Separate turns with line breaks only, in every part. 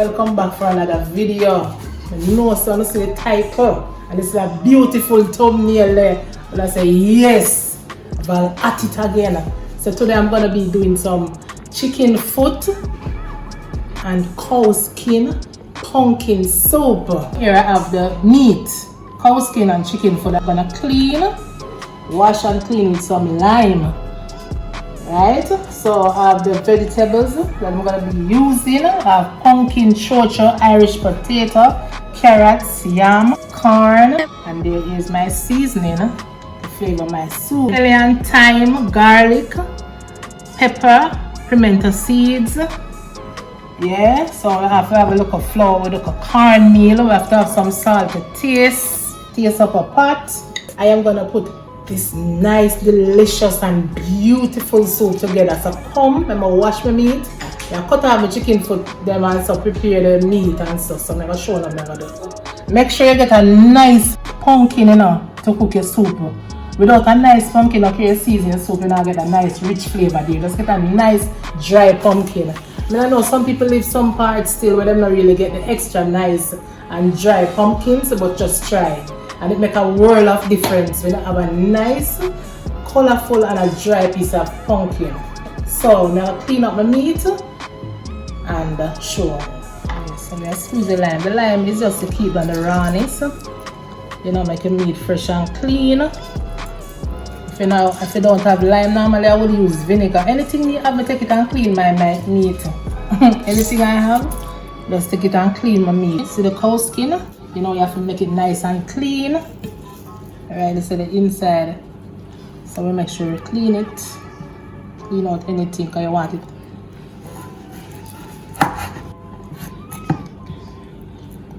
welcome back for another video. I know some say the title and it's a beautiful thumbnail there. And I say yes, I'll at it again. So today I'm gonna be doing some chicken foot and cow skin pumpkin soup. Here I have the meat, cow skin and chicken foot. I'm gonna clean, wash and clean with some lime. Right, so I have the vegetables that I'm going to be using. I have pumpkin, chocho, Irish potato, carrots, yam, corn, and there is my seasoning to flavor my soup. Scallion, thyme, garlic, pepper, pimento seeds. Yeah, so I have to have a look of flour, we look of cornmeal. We have to have some salt to taste up a pot. I am going to put this nice, delicious and beautiful soup together. So come, I'm gonna wash my meat. I cut off my chicken foot, then I also prepare the meat and stuff. So I'm gonna show them what I'm gonna do. Make sure you get a nice pumpkin, to cook your soup. Without a nice pumpkin, okay, you season your soup, you get a nice rich flavor there. Just get a nice dry pumpkin. I know some people live some parts still where they don't really get the extra nice and dry pumpkins, but just try. And it make a world of difference when you have a nice, colorful and a dry piece of pumpkin. So now clean up my meat and show. So I squeeze the lime. The lime is just to keep on the rawness. Make your meat fresh and clean. If you don't have lime, normally I would use vinegar. Anything you have, I take it and clean my meat. Anything I have, just take it and clean my meat. See the cow skin? You have to make it nice and clean. Alright, this is the inside. So we make sure you clean it. Clean out anything because you want it.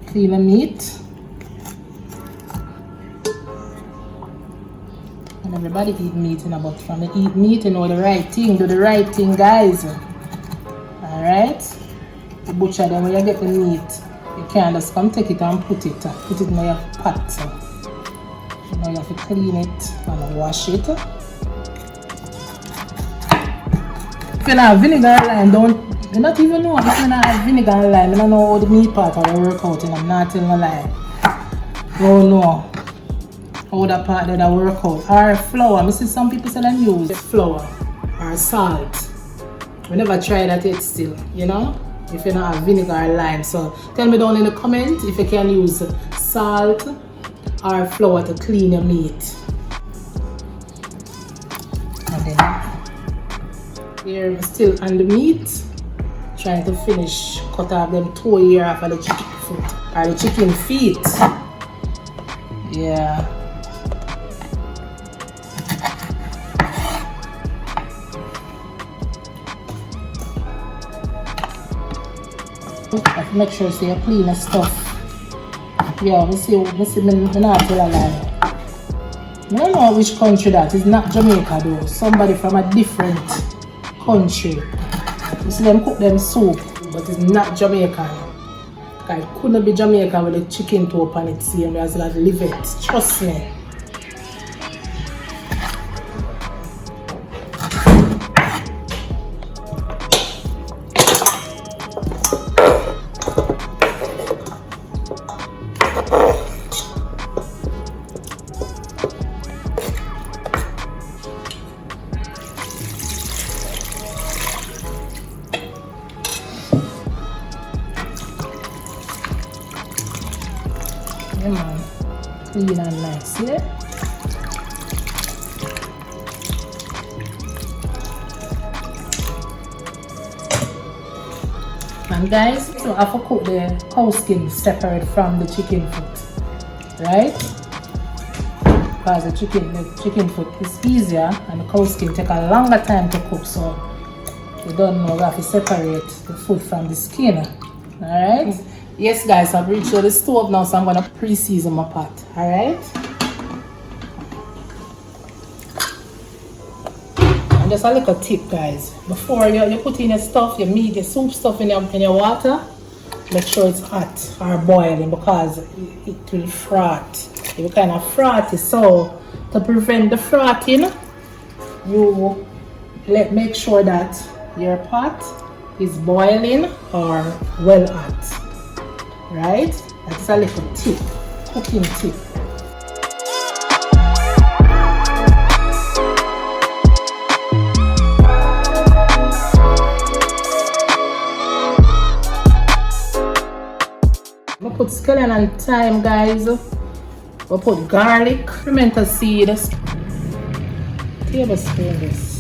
Clean the meat. And everybody eat meat, but from the eat meat, the right thing. Do the right thing, guys. Alright? The butcher, then when you get the meat, you can just come take it and put it in your pot. So. You have to clean it and wash it. If you don't have vinegar and lime, you not even know if you don't have vinegar and lime. You don't know how the meat part will work out, and I'm not telling a lie. Don't know how that part will work out. Or flour. I see some people say they use flour or salt. We never tried that yet still, if you don't have vinegar or lime. So tell me down in the comment if you can use salt or flour to clean your meat. And then here we're still on the meat, trying to finish cut off them toe here off of the chicken foot or the chicken feet. Yeah. Make sure you clean the stuff. Yeah, we see me not tell a lie. I don't know which country that is. Not Jamaica though. Somebody from a different country. You see them cook them soup, but it's not Jamaican. It couldn't be Jamaican with the chicken toe on it same as that live it. Trust me. Man, clean and nice, yeah? And guys, so I have to cook the cow skin separate from the chicken foot, right? Because the chicken foot is easier and the cow skin take a longer time to cook, so you don't know, we have to separate the foot from the skin, alright? Yes guys, I've reached the stove now, so I'm going to pre-season my pot, alright? And just a little tip guys, before you put in your stuff, your meat, your soup stuff in your water, make sure it's hot or boiling because it will froth. It will kind of frothy, so to prevent the frothing, you make sure that your pot is boiling or well hot, right? That's a little tip, cooking tip. We put scallion and thyme, guys. We put garlic, pimento seed, tablespoon this.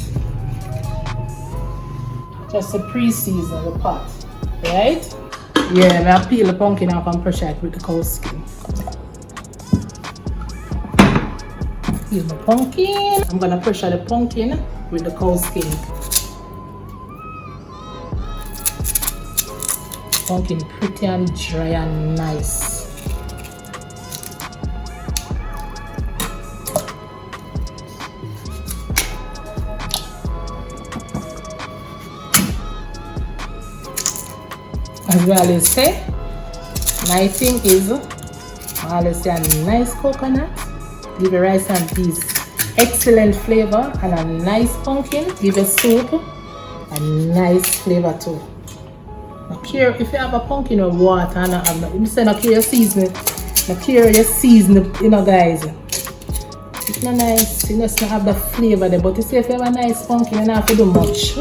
Just to pre-season the pot, right? Yeah, I peel the pumpkin off and pressure it with the cow skin. Peel the pumpkin. I'm gonna pressure the pumpkin with the cow skin. Pumpkin pretty and dry and nice. As we always say, my thing is, I always say a nice coconut, give the rice and peas excellent flavor, and a nice pumpkin, give a soup a nice flavor too. Now care if you have a pumpkin or water and I say not care your seasoning, not care your seasoning, you know guys. It's not nice, you just not have the flavor there, but you see if you have a nice pumpkin you don't have to do much.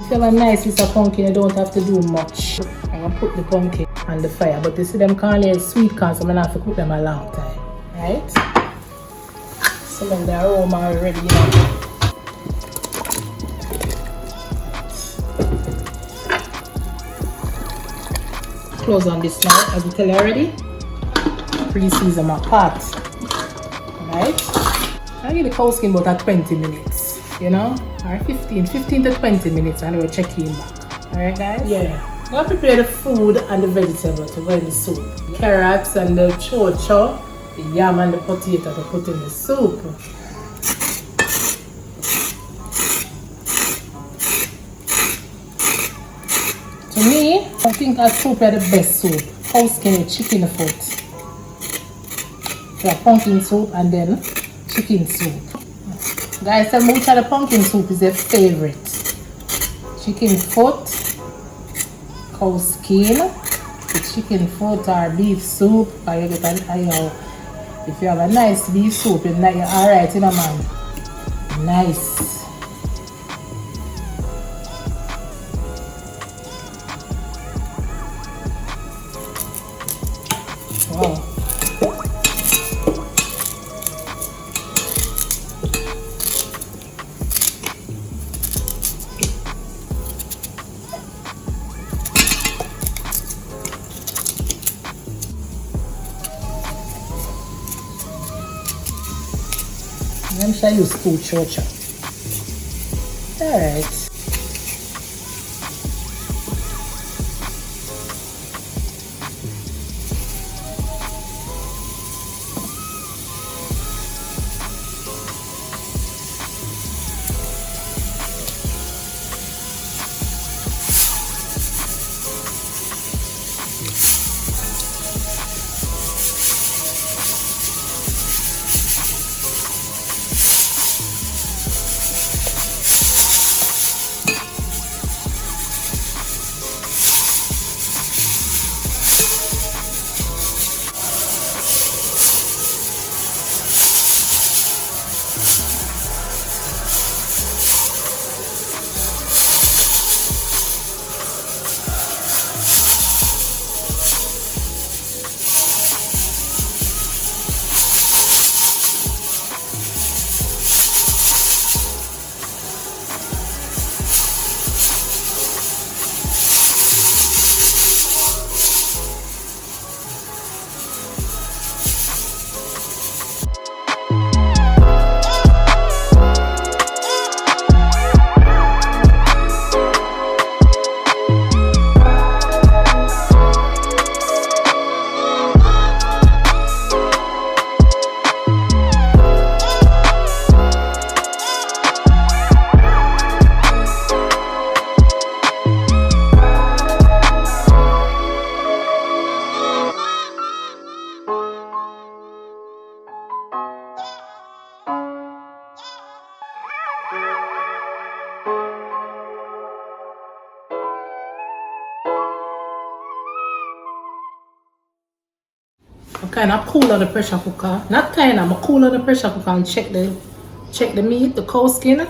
If you have a nice piece of pumpkin, you don't have to do much. I'm going to put the pumpkin on the fire, but you see them can't get sweet corn, so I'm going to have to cook them a long time. Right? So when the aroma already, you know. Close on this now, as we tell you already. Pre-season my pot. Right? I give the cow skin about 20 minutes, you know? Or 15 to 20 minutes and we'll check in back. Alright guys? Yeah. I'm going to prepare the food and the vegetables to go in the soup. The carrots and the chocho, the yam and the potato to put in the soup. To me, I think our soup is the best soup. Cow skin with chicken foot. So pumpkin soup and then chicken soup. Guys, tell me which of the pumpkin soup is your favorite. Chicken foot, cow skin, the chicken foot or beef soup. Or you get if you have a nice beef soup, you're alright, you know man. Nice. Wow. I'm sure I use 2 chocha. Alright. kind of cool on the pressure cooker. Not kind of, I'm cool on the pressure cooker and check the meat, the cow skin.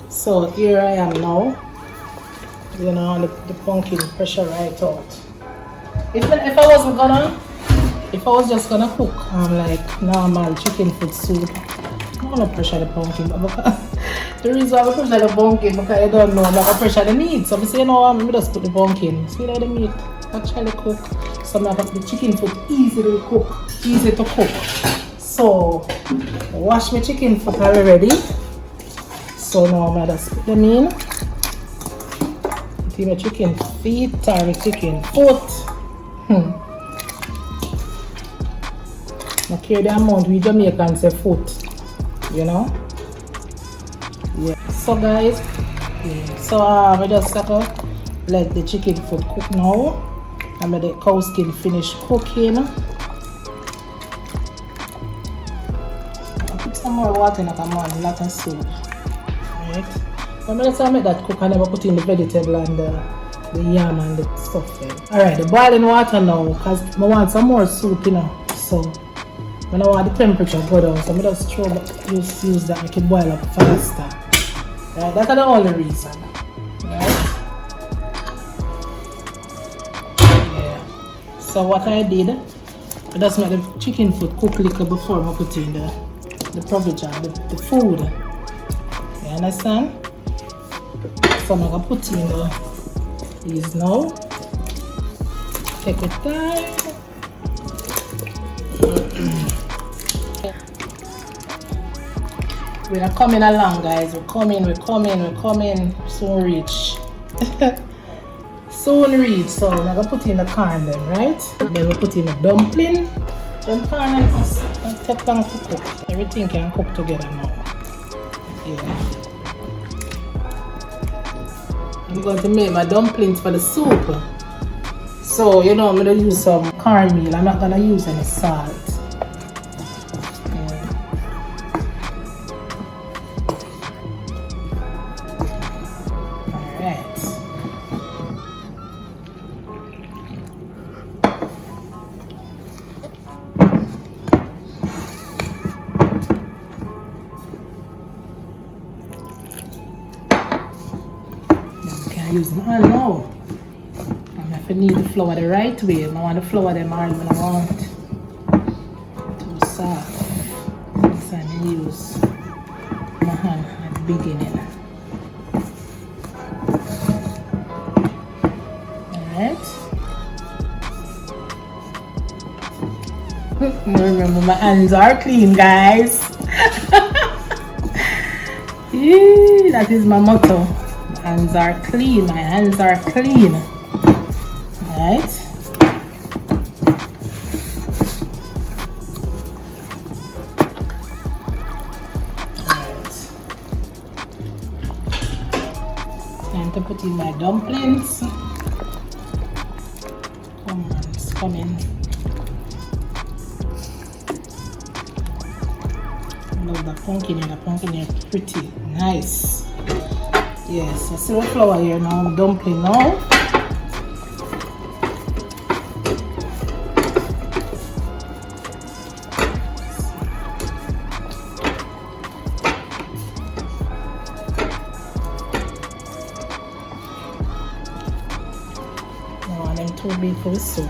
So here I am now. You know, the pumpkin pressure right out. If I was just gonna cook like normal chicken foot soup, I'm gonna pressure the pumpkin. But the reason why I pressure the pumpkin because I don't know I'm gonna pressure the meat. So I say, you know, I'm just put the pumpkin. See that the meat actually cook. So I'm gonna the chicken foot easy to cook. So wash my chicken foot already. So now I'm gonna just put them in. Put in my chicken feet or my chicken foot. I carry the amount we Jamaican say foot, you know. Yeah. So guys, so I just let the chicken foot cook now. And let the cow skin finish cooking. I put some more water in a lot of soup. Right? But let's make that cook and never put in the vegetable and the yam and the stuff there. Alright, the boiling water now because I want some more soup, you know. So I don't want the temperature go down, so I just use that make it boil up faster. Right? That's the only reason. Right? Yeah. So what I did, I just make the chicken foot cook a little before I put in the provision, the food. You understand? So I'm gonna put in these now. Take your time. We are coming along, guys. We're coming. Soon reach. Soon reach. So I'm gonna put in the corn then, right? Then we put in the dumpling. Then corn and take time to cook. Everything can cook together now. Yeah. I'm going to make my dumplings for the soup. So you know I'm gonna use some cornmeal. I'm not gonna use any salt. Using all now. And if I need the flour the right way, I want the flour them all when I want too soft. So I use my hand at the beginning. Alright. Remember my hands are clean, guys. Yeah, that is my motto. My hands are clean. Right? Time to put in my dumplings. Come on, it's coming. Love the pumpkin here. The pumpkin here pretty nice. Yes, I see the flour here now. I'm dumpling now. I want them too big for the soup.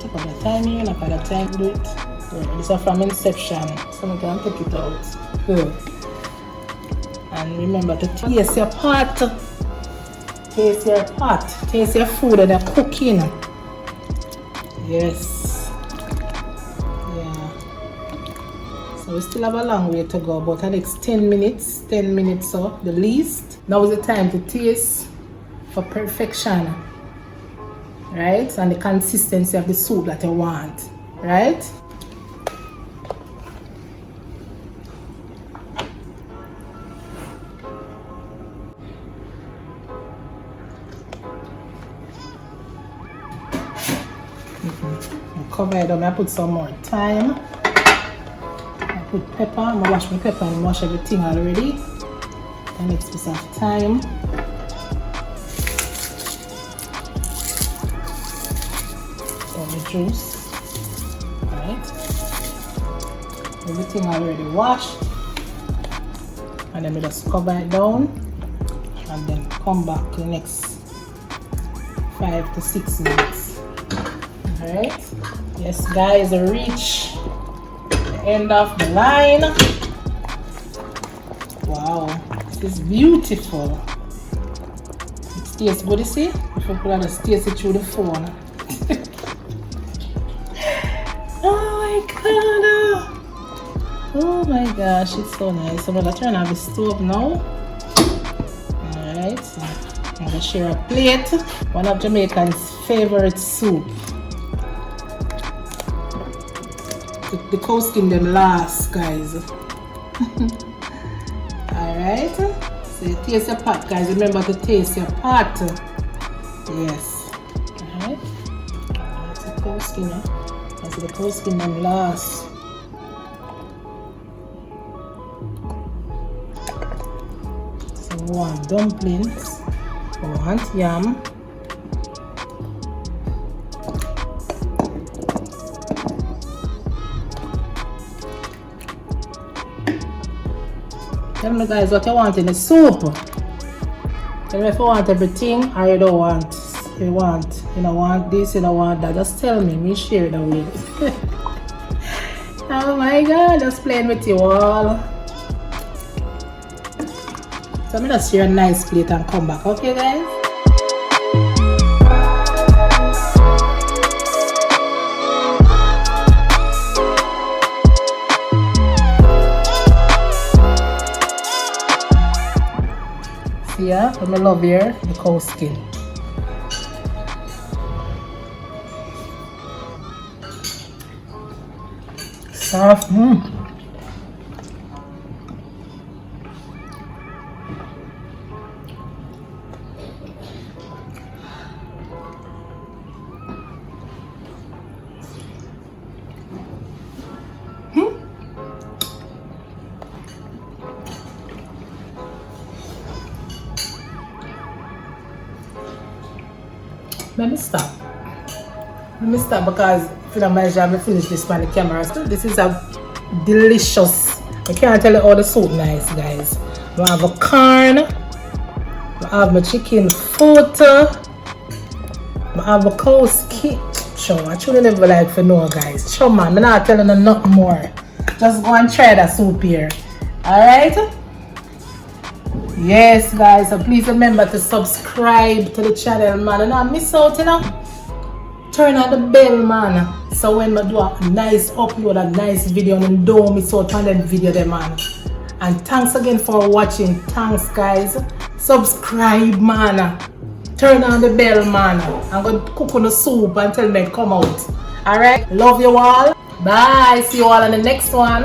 For the time you and for the time do it. Good. This is from inception. Someone can take it out. Good. And remember to taste your pot. Taste your pot. Taste your food that you're cooking. Yes. Yeah. So we still have a long way to go, about the next 10 minutes, 10 minutes so the least. Now is the time to taste for perfection, right? And the consistency of the soup that you want, right? Cover it up. I put some more thyme. I put pepper. I'm gonna wash my pepper and wash everything already. The next piece of thyme. Some the juice. Right. Everything already washed. And then we just cover it down. And then come back to the next 5 to 6 minutes. Alright. Yes guys, I reach the end of the line. Wow, this is beautiful. It tastes good, you see? If you could just taste it through the phone. Oh my god. Oh my gosh, it's so nice. I'm gonna turn off the stove now. Alright, so I'm gonna share a plate. One of Jamaican's favorite soup. The cow skin them last, guys. Alright, so you taste your pot, guys. Remember to taste your pot. Yes. Alright, that's the cow skin. That's the cow skin them last. So we want dumplings, we want yam. Tell me guys what you want in the soup. Tell me if you want everything or you don't want. You don't want this, you don't want that. Just tell me share the with. Oh my god, just playing with you all. So I'm just share a nice plate and come back, okay guys? Yeah, I love here the cow skin. Soft. Let me stop because if you don't mind, I finish this on the camera. So this is a delicious. I can't tell you all the soup nice, guys. I have a corn. I have my chicken foot. I have a cow skin. Sure, I truly never like for know, guys. Sure, man, I'm not telling you nothing more. Just go and try that soup here. Alright? Yes guys, so please remember to subscribe to the channel, man, and not miss out, you know. Turn on the bell, man, so when I do a nice upload, a nice video, and don't miss out on that video there, man. And thanks again for watching. Thanks guys. Subscribe, man. Turn on the bell, man. I'm going to cook on the soup until they come out. Alright, love you all. Bye, see you all on the next one.